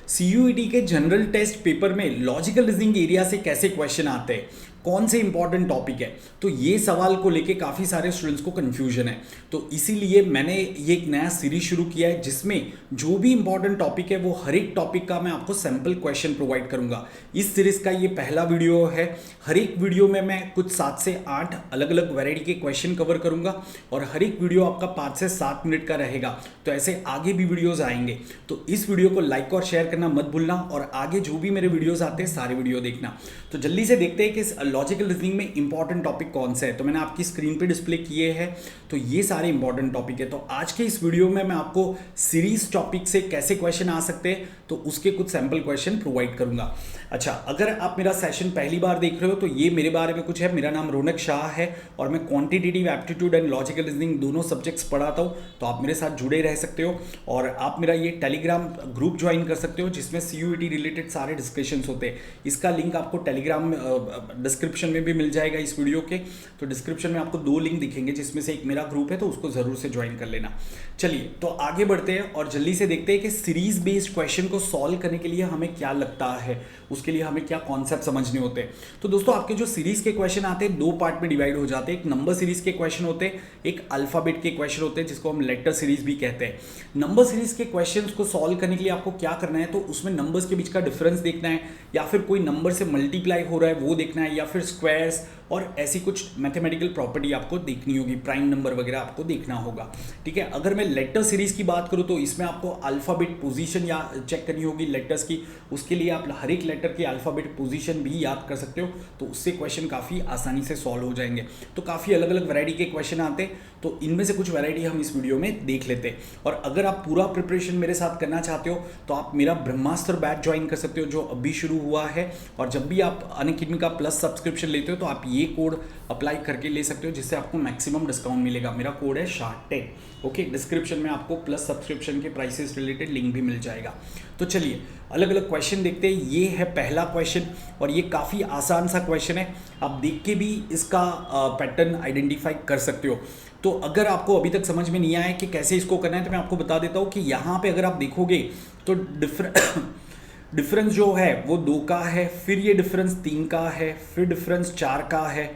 CUET के general test paper में logical reasoning area से कैसे क्वेश्चन आते हैं, कौन से इंपॉर्टेंट टॉपिक है। तो ये सवाल को लेके काफ़ी सारे स्टूडेंट्स को कन्फ्यूजन है। तो इसीलिए मैंने ये एक नया सीरीज शुरू किया है जिसमें जो भी इंपॉर्टेंट टॉपिक है वो हर एक टॉपिक का मैं आपको सैम्पल क्वेश्चन प्रोवाइड करूंगा। इस सीरीज का ये पहला वीडियो है। हर एक वीडियो में मैं कुछ 7 से 8 अलग अलग वैरायटी के क्वेश्चन कवर करूंगा और हर एक वीडियो आपका 5 से 7 मिनट का रहेगा। तो ऐसे आगे भी वीडियोज आएंगे। तो इस वीडियो को लाइक और शेयर करना मत भूलना और आगे जो भी मेरे वीडियोज आते हैं सारे वीडियो देखना। तो जल्दी से देखते हैं कि लॉजिकल रीजनिंग में इंपॉर्टेंट टॉपिक कौन से है। तो मैंने आपकी स्क्रीन पे डिस्प्ले किए हैं। तो ये सारे इंपॉर्टेंट टॉपिक है। तो आज के इस वीडियो में मैं आपको सीरीज टॉपिक से कैसे क्वेश्चन आ सकते हैं तो उसके कुछ सैंपल क्वेश्चन प्रोवाइड करूंगा। अच्छा, अगर आप मेरा सेशन पहली बार देख रहे हो तो ये मेरे बारे में कुछ है। मेरा नाम रौनक शाह है और मैं quantitative aptitude and logical reasoning दोनों सब्जेक्ट्स पढ़ाता हूँ। तो आप मेरे साथ जुड़े रह सकते हो और आप मेरा ये टेलीग्राम ग्रुप ज्वाइन कर सकते हो जिसमें सीयूईटी रिलेटेड सारे डिस्कशंस होते हैं। इसका लिंक आपको टेलीग्राम डिस्क्रिप्शन में भी मिल जाएगा इस वीडियो के। तो डिस्क्रिप्शन में आपको 2 लिंक दिखेंगे जिसमें से एक मेरा ग्रुप है, तो उसको जरूर से ज्वाइन कर लेना। चलिए तो आगे बढ़ते हैं और जल्दी से देखते हैं कि सीरीज बेस्ड क्वेश्चन को सॉल्व करने के लिए हमें क्या लगता है, उसके लिए हमें क्या कॉन्सेप्ट समझने होते हैं। तो दोस्तों आपके जो सीरीज के क्वेश्चन आते हैं 2 पार्ट में डिवाइड हो जाते हैं। एक नंबर सीरीज के क्वेश्चन होते हैं, एक अल्फाबेट के क्वेश्चन होते हैं जिसको हम लेटर सीरीज भी कहते हैं। नंबर सीरीज के क्वेश्चंस को सॉल्व करने के लिए आपको क्या करना है, तो उसमें नंबर्स के बीच का डिफरेंस देखना है या फिर कोई नंबर से मल्टीप्लाई हो रहा है वो देखना है या फिर स्क्वायर्स और ऐसी कुछ मैथमेटिकल प्रॉपर्टी आपको देखनी होगी, प्राइम नंबर वगैरह आपको देखना होगा। ठीक है, अगर मैं लेटर सीरीज की बात करूं तो इसमें आपको अल्फाबेट पोजीशन या चेक करनी होगी लेटर्स की। उसके लिए आप हर एक लेटर की अल्फाबेट पोजीशन भी याद कर सकते हो, तो उससे क्वेश्चन काफ़ी आसानी से सॉल्व हो जाएंगे। तो काफ़ी अलग अलग वैरायटी के क्वेश्चन आते हैं, तो इनमें से कुछ वैरायटी हम इस वीडियो में देख लेते हैं। और अगर आप पूरा प्रिपरेशन मेरे साथ करना चाहते हो तो आप मेरा ब्रह्मास्त्र बैच ज्वाइन कर सकते हो जो अभी शुरू हुआ है। और जब भी आप अनअकैडमी का प्लस सब्सक्रिप्शन लेते हो तो आप ये कोड अप्लाई करके ले सकते हो जिससे आपको मैक्सिमम डिस्काउंट मिलेगा। मेरा कोड है SHAH10। ओके, डिस्क्रिप्शन में आपको प्लस सब्सक्रिप्शन के प्राइसेस रिलेटेड लिंक भी मिल जाएगा। तो चलिए अलग अलग क्वेश्चन देखते हैं। ये है पहला क्वेश्चन और ये काफ़ी आसान सा क्वेश्चन है। आप देख के भी इसका पैटर्न आइडेंटिफाई कर सकते हो। तो अगर आपको अभी तक समझ में नहीं आया कि कैसे इसको करना है तो मैं आपको बता देता हूँ कि यहाँ पे अगर आप देखोगे तो डिफरेंस जो है वो 2 का है, फिर ये डिफरेंस 3 का है, फिर डिफरेंस 4 का है,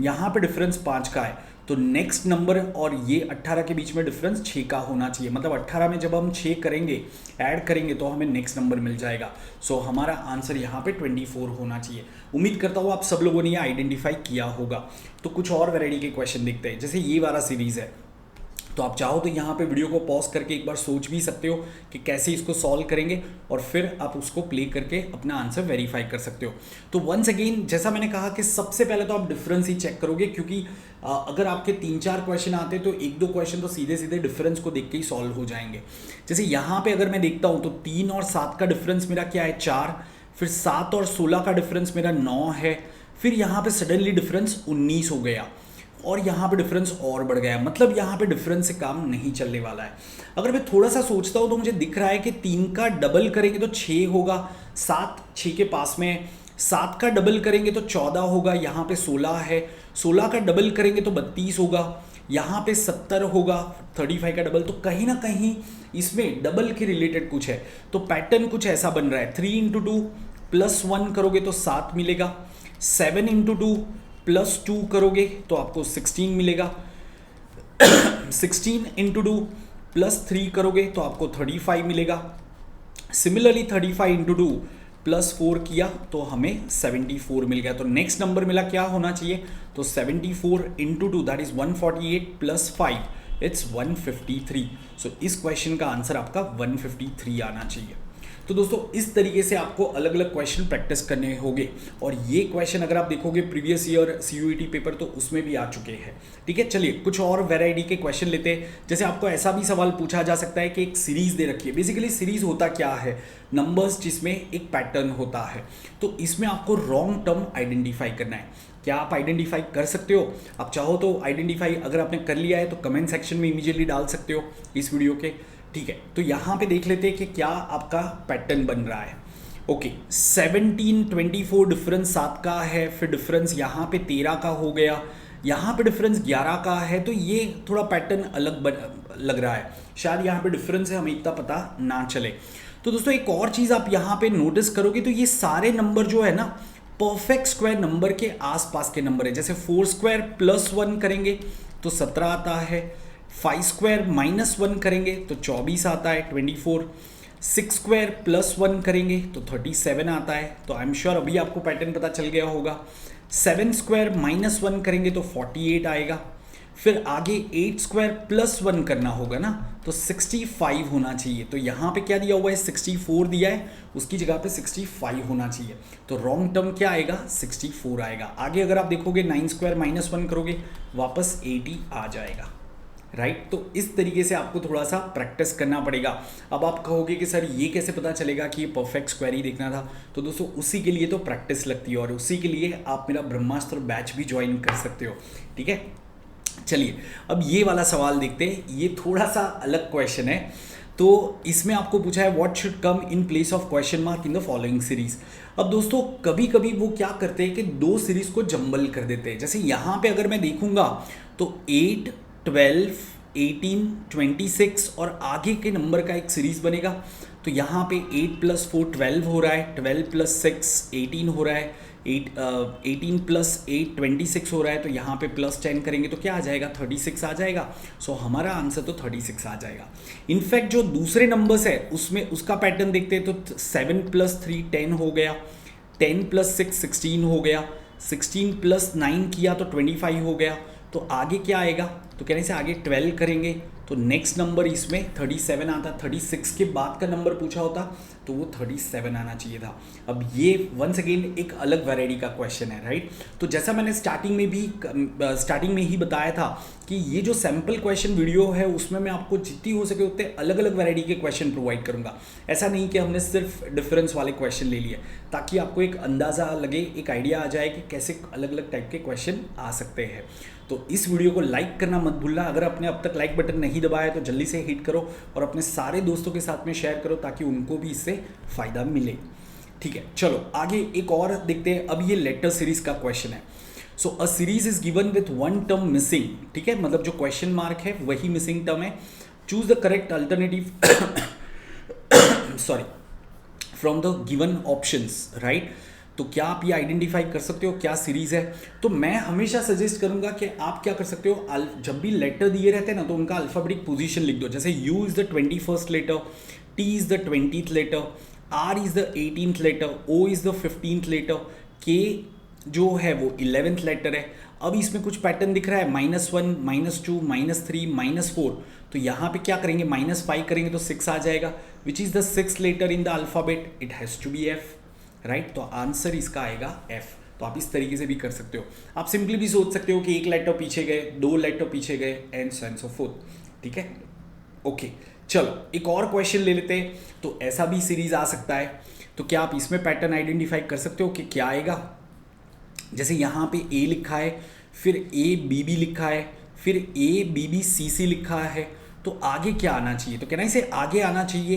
यहाँ पे डिफरेंस 5 का है। तो नेक्स्ट नंबर और ये 18 के बीच में डिफरेंस 6 का होना चाहिए। मतलब 18 में जब हम 6 करेंगे, ऐड करेंगे तो हमें नेक्स्ट नंबर मिल जाएगा। सो हमारा आंसर यहाँ पे 24 होना चाहिए। उम्मीद करता हूँ आप सब लोगों ने ये आइडेंटिफाई किया होगा। तो कुछ और वैरायटी के क्वेश्चन देखते हैं। जैसे ये वाला सीरीज है, तो आप चाहो तो यहाँ पे वीडियो को पॉज करके एक बार सोच भी सकते हो कि कैसे इसको सॉल्व करेंगे और फिर आप उसको प्ले करके अपना आंसर वेरीफाई कर सकते हो। तो वंस अगेन जैसा मैंने कहा कि सबसे पहले तो आप डिफरेंस ही चेक करोगे, क्योंकि अगर आपके 3-4 क्वेश्चन आते तो 1-2 क्वेश्चन तो सीधे सीधे डिफरेंस को देख के ही सॉल्व हो जाएंगे। जैसे यहाँ पे अगर मैं देखता हूँ तो 3 और 7 का डिफरेंस मेरा क्या है, 4। फिर 7 और 16 का डिफरेंस मेरा 9 है। फिर यहाँ पे सडनली डिफरेंस 19 हो गया और यहाँ पे डिफरेंस और बढ़ गया। मतलब यहाँ पे डिफरेंस से काम नहीं चलने वाला है। अगर मैं थोड़ा सा सोचता हूँ तो मुझे दिख रहा है कि 3 का डबल करेंगे तो 6 होगा, 7 6 के पास में है। 7 का डबल करेंगे तो 14 होगा, यहाँ पे 16 है। 16 का डबल करेंगे तो 32 होगा, यहाँ पे 70 होगा। 35 का डबल, तो कहीं ना कहीं इसमें डबल के रिलेटेड कुछ है। तो पैटर्न कुछ ऐसा बन रहा है। 3 × 2 + 1 करोगे तो 7 मिलेगा। 7 × 2 + 2 करोगे तो आपको 16 मिलेगा। 16 × 2 + 3 करोगे तो आपको 35 मिलेगा। सिमिलरली 35 × 2 + 4 किया तो हमें 74 मिल गया। तो नेक्स्ट नंबर मिला क्या होना चाहिए, तो 74 × 2 दैट इज 148 + 5 इट्स 153। सो इस क्वेश्चन का आंसर आपका 153 आना चाहिए। तो दोस्तों इस तरीके से आपको अलग अलग क्वेश्चन प्रैक्टिस करने होंगे और ये क्वेश्चन अगर आप देखोगे प्रीवियस ईयर सीयूईटी पेपर तो उसमें भी आ चुके हैं। ठीक है, चलिए कुछ और वैरायटी के क्वेश्चन लेते हैं। जैसे आपको ऐसा भी सवाल पूछा जा सकता है कि एक सीरीज दे रखी है। बेसिकली सीरीज होता क्या है, नंबर्स जिसमें एक पैटर्न होता है। तो इसमें आपको रॉन्ग टर्म आइडेंटिफाई करना है। क्या आप आइडेंटिफाई कर सकते हो? आप चाहो तो आइडेंटिफाई अगर आपने कर लिया है तो कमेंट सेक्शन में इमीडिएटली डाल सकते हो इस वीडियो के। ठीक है, तो यहाँ पे देख लेते हैं कि क्या आपका पैटर्न बन रहा है। ओके, 17 24 डिफरेंस 7 का है, फिर डिफरेंस यहाँ पे 13 का हो गया, यहाँ पे डिफरेंस 11 का है। तो ये थोड़ा पैटर्न अलग लग रहा है। शायद यहाँ पे डिफरेंस है, हमें इतना पता ना चले। तो दोस्तों एक और चीज़ आप यहाँ पे नोटिस करोगे तो ये सारे नंबर जो है ना परफेक्ट स्क्वायर नंबर के आसपास के नंबर है। जैसे 4 स्क्वायर प्लस 1 करेंगे तो 17 आता है, 5 स्क्वायर माइनस 1 करेंगे तो 24 आता है 24, 6 स्क्वायर प्लस 1 करेंगे तो 37 आता है। तो आई एम श्योर अभी आपको पैटर्न पता चल गया होगा। 7 स्क्वायर माइनस 1 करेंगे तो 48 आएगा। फिर आगे 8 स्क्वायर प्लस 1 करना होगा ना तो 65 होना चाहिए। तो यहाँ पे क्या दिया हुआ है 64 दिया है, उसकी जगह पे 65 होना चाहिए। तो रॉन्ग टर्म क्या आएगा 64 आएगा। आगे अगर आप देखोगे 9 स्क्वायर माइनस 1 करोगे वापस 80 आ जाएगा, राइट। तो इस तरीके से आपको थोड़ा सा प्रैक्टिस करना पड़ेगा। अब आप कहोगे कि सर ये कैसे पता चलेगा कि ये परफेक्ट स्क्वायर ही देखना था, तो दोस्तों उसी के लिए तो प्रैक्टिस लगती है और उसी के लिए आप मेरा ब्रह्मास्त्र बैच भी ज्वाइन कर सकते हो, ठीक है। चलिए अब ये वाला सवाल देखते हैं, ये थोड़ा सा अलग क्वेश्चन है। तो इसमें आपको पूछा है what should come in place of question mark in the following series. अब दोस्तों कभी कभी वो क्या करते हैं कि दो सीरीज को जंबल कर देते हैं। जैसे यहाँ पे अगर मैं देखूंगा तो 8, 12, 18, 26 और आगे के नंबर का एक सीरीज बनेगा। तो यहाँ पे 8 + 4 12 हो रहा है, 12 + 6 18 हो रहा है, 18 + 8 26 हो रहा है। तो यहाँ पे +10 करेंगे तो क्या आ जाएगा 36 आ जाएगा। सो हमारा आंसर तो 36 आ जाएगा। इनफैक्ट जो दूसरे नंबर्स है उसमें उसका पैटर्न देखते हैं तो 7 + 3 10 हो गया, 10 + 6 16 हो गया, 16 + 9 किया तो 25 हो गया। तो आगे क्या आएगा, तो कहने से आगे 12 करेंगे तो नेक्स्ट नंबर इसमें 37 आता। 36 के बाद का नंबर पूछा होता तो वो 37 आना चाहिए था। अब ये वंस अगेन एक अलग वैरायटी का क्वेश्चन है, राइट। तो जैसा मैंने स्टार्टिंग में ही बताया था कि ये जो सैम्पल क्वेश्चन वीडियो है उसमें मैं आपको जितनी हो सके उतने अलग अलग वैरायटी के क्वेश्चन प्रोवाइड करूंगा। ऐसा नहीं कि हमने सिर्फ डिफरेंस वाले क्वेश्चन ले लिए, ताकि आपको एक अंदाज़ा लगे, एक आइडिया आ जाए कि कैसे अलग अलग टाइप के क्वेश्चन आ सकते हैं। तो इस वीडियो को लाइक करना मत भूलना। अगर आपने अब तक लाइक बटन नहीं दबाया है तो जल्दी से हिट करो और अपने सारे दोस्तों के साथ में शेयर करो ताकि उनको भी इससे फ़ायदा मिले, ठीक है। चलो आगे एक और देखते हैं। अब ये लेटर सीरीज का क्वेश्चन है। So a series is given with 1 term missing, ठीक है, मतलब जो क्वेश्चन मार्क है वही मिसिंग टर्म है। Choose the correct alternative sorry from the given options, right. तो क्या आप ये आइडेंटिफाई कर सकते हो क्या सीरीज है। तो मैं हमेशा सजेस्ट करूंगा कि आप क्या कर सकते हो, जब भी लेटर दिए रहते हैं ना तो उनका अल्फाबेटिक पोजीशन लिख दो। जैसे U is the 21st letter, T is the 20th letter, R is the 18th letter, O is the 15th letter, K जो है वो 11th लेटर है। अब इसमें कुछ पैटर्न दिख रहा है -1, -2, -3, -4। तो यहाँ पे क्या करेंगे -5 करेंगे तो 6 आ जाएगा, which is the 6th letter in the alphabet, it has to be F, right. तो आंसर इसका आएगा F। तो आप इस तरीके से भी कर सकते हो। आप सिंपली भी सोच सकते हो कि एक लेटर पीछे गए, 2 लेटर पीछे गए, and so and so fourth, ठीक है। ओके चलो एक और क्वेश्चन ले लेते हैं। तो ऐसा भी सीरीज आ सकता है। तो क्या आप इसमें पैटर्न आइडेंटिफाई कर सकते हो कि क्या आएगा। जैसे यहाँ पे A लिखा है, फिर ABB लिखा है, फिर ABBCC लिखा है। तो आगे क्या आना चाहिए, तो कहना इसे आगे आना चाहिए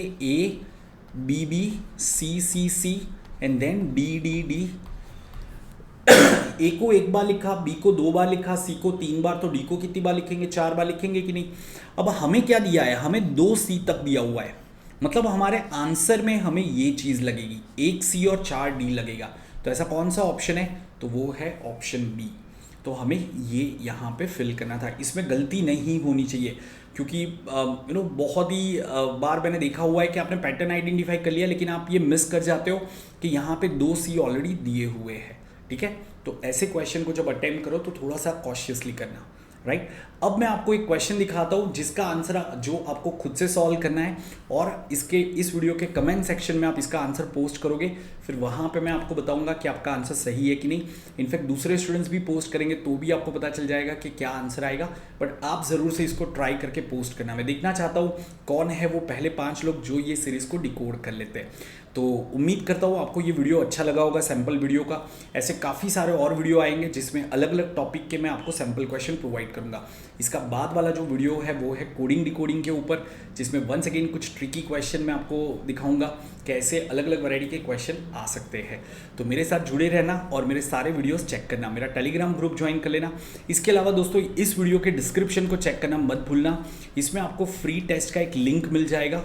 ABBCCC and then DDD। A को एक बार लिखा, B को 2 बार लिखा, C को 3 बार, तो D को कितनी बार लिखेंगे 4 बार लिखेंगे कि नहीं। अब हमें क्या दिया है, हमें 2C तक दिया हुआ है, मतलब हमारे आंसर में हमें ये चीज़ लगेगी, 1 C और 4 D लगेगा। तो ऐसा कौन सा ऑप्शन है, तो वो है ऑप्शन B। तो हमें ये यहाँ पे फिल करना था, इसमें गलती नहीं होनी चाहिए क्योंकि बहुत ही बार मैंने देखा हुआ है कि आपने पैटर्न आइडेंटिफाई कर लिया लेकिन आप ये मिस कर जाते हो कि यहाँ पे 2C ऑलरेडी दिए हुए हैं, ठीक है। तो ऐसे क्वेश्चन को जब अटेम्प्ट करो तो थोड़ा सा कॉशियसली करना, राइट। अब मैं आपको एक क्वेश्चन दिखाता हूँ जिसका आंसर जो आपको खुद से सॉल्व करना है और इस वीडियो के कमेंट सेक्शन में आप इसका आंसर पोस्ट करोगे, फिर वहाँ पे मैं आपको बताऊंगा कि आपका आंसर सही है कि नहीं। इनफैक्ट दूसरे स्टूडेंट्स भी पोस्ट करेंगे तो भी आपको पता चल जाएगा कि क्या आंसर आएगा, बट आप ज़रूर से इसको ट्राई करके पोस्ट करना। मैं देखना चाहता हूँ कौन है वो पहले 5 लोग जो ये सीरीज़ को डिकोड कर लेते हैं। तो उम्मीद करता हूँ आपको ये वीडियो अच्छा लगा होगा सैम्पल वीडियो का। ऐसे काफ़ी सारे और वीडियो आएंगे जिसमें अलग अलग टॉपिक के मैं आपको सैम्पल क्वेश्चन प्रोवाइड करूँगा। इसका बाद वाला जो वीडियो है वो है कोडिंग डिकोडिंग के ऊपर, जिसमें वंस अगेन कुछ ट्रिकी क्वेश्चन मैं आपको दिखाऊंगा कैसे अलग अलग वैरायटी के क्वेश्चन आ सकते हैं। तो मेरे साथ जुड़े रहना और मेरे सारे वीडियोस चेक करना, मेरा टेलीग्राम ग्रुप ज्वाइन कर लेना। इसके अलावा दोस्तों इस वीडियो के डिस्क्रिप्शन को चेक करना मत भूलना, इसमें आपको फ्री टेस्ट का एक लिंक मिल जाएगा।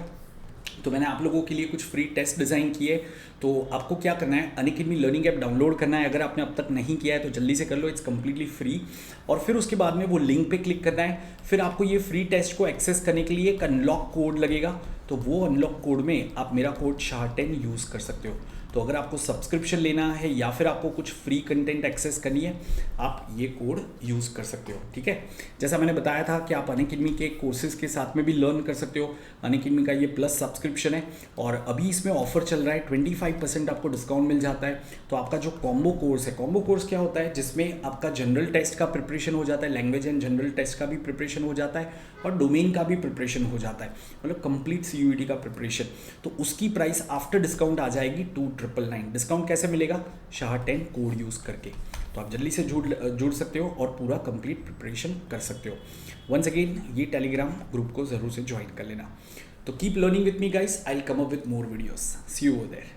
तो तो मैंने आप लोगों के लिए कुछ फ्री टेस्ट डिज़ाइन किए। तो आपको क्या करना है, अनअकैडमी लर्निंग ऐप डाउनलोड करना है। अगर आपने अब तक नहीं किया है तो जल्दी से कर लो, इट्स कम्प्लीटली फ्री। और फिर उसके बाद में वो लिंक पे क्लिक करना है। फिर आपको ये फ्री टेस्ट को एक्सेस करने के लिए एक अनलॉक कोड लगेगा। तो वो अनलॉक कोड में आप मेरा कोड SHAH10 यूज़ कर सकते हो। तो अगर आपको सब्सक्रिप्शन लेना है या फिर आपको कुछ फ्री कंटेंट एक्सेस करनी है, आप ये कोड यूज़ कर सकते हो, ठीक है। जैसा मैंने बताया था कि आप अनअकैडमी के कोर्सेज के साथ में भी लर्न कर सकते हो। अनअकैडमी का ये प्लस सब्सक्रिप्शन है और अभी इसमें ऑफर चल रहा है, 25% आपको डिस्काउंट मिल जाता है। तो आपका जो कॉम्बो कोर्स है, कॉम्बो कोर्स क्या होता है, जिसमें आपका जनरल टेस्ट का प्रिपरेशन हो जाता है, लैंग्वेज एंड जनरल टेस्ट का भी प्रिपरेशन हो जाता है और डोमेन का भी प्रिपरेशन हो जाता है, मतलब कंप्लीट CUET का प्रिपरेशन। तो उसकी प्राइस आफ्टर डिस्काउंट आ जाएगी 2999। डिस्काउंट कैसे मिलेगा, SHAH10 कोड यूज़ करके। तो आप जल्दी से जुड़ सकते हो और पूरा कंप्लीट प्रिपरेशन कर सकते हो। वंस अगेन ये टेलीग्राम ग्रुप को ज़रूर से ज्वाइन कर लेना। तो keep learning with me guys, I will come up with more videos. See you over there.